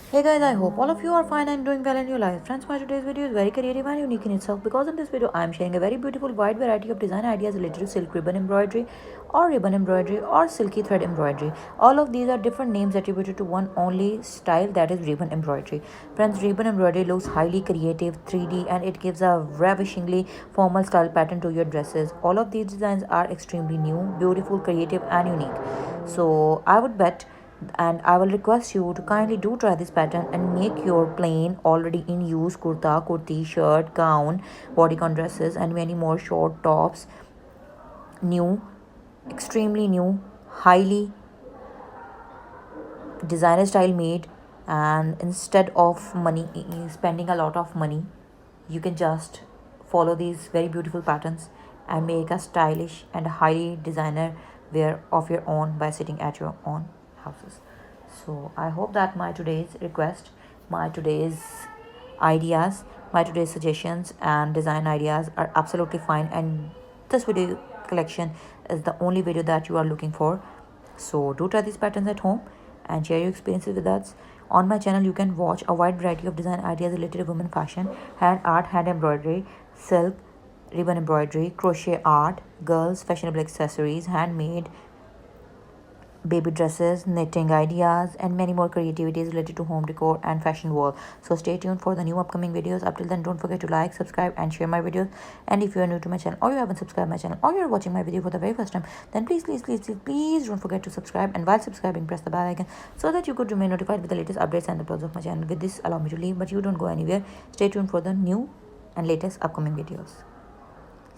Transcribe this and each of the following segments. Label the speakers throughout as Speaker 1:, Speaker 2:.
Speaker 1: Hey guys, I hope all of you are fine and doing well in your life. Friends, my today's video is very creative and unique in itself because in this video I am sharing a very beautiful wide variety of design ideas related to silk ribbon embroidery or ribbon embroidery or silky thread embroidery. All of these are different names attributed to one only style, that is ribbon embroidery. Friends, ribbon embroidery looks highly creative, 3D, and it gives a ravishingly formal style pattern to your dresses. All of these designs are extremely new, beautiful, creative and unique. So I would bet and I will request you to kindly do try this pattern and make your plain already in use kurta, kurti, shirt, gown, bodycon dresses and many more short tops new, extremely new, highly designer style made, and instead of money spending a lot of money, you can just follow these very beautiful patterns and make a stylish and highly designer wear of your own by sitting at your own houses. So I hope that my today's request, my today's ideas, my today's suggestions and design ideas are absolutely fine, and this video collection is the only video that you are looking for. So do try these patterns at home and share your experiences with us. On my channel, you can watch a wide variety of design ideas related to women fashion, hand art, hand embroidery, silk, ribbon embroidery, crochet art, girls, fashionable accessories, handmade, baby dresses, knitting ideas, and many more creativities related to home decor and fashion world. So stay tuned for the new upcoming videos. Up till then, don't forget to like, subscribe, and share my videos. And if you are new to my channel or you haven't subscribed my channel or you are watching my video for the very first time, then please don't forget to subscribe. And while subscribing, press the bell icon so that you could remain notified with the latest updates and uploads of my channel. With this, allow me to leave, but you don't go anywhere. Stay tuned for the new and latest upcoming videos.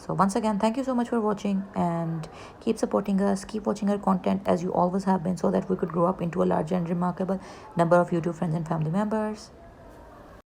Speaker 1: So once again, thank you so much for watching and keep supporting us, keep watching our content as you always have been, so that we could grow up into a larger and remarkable number of YouTube friends and family members.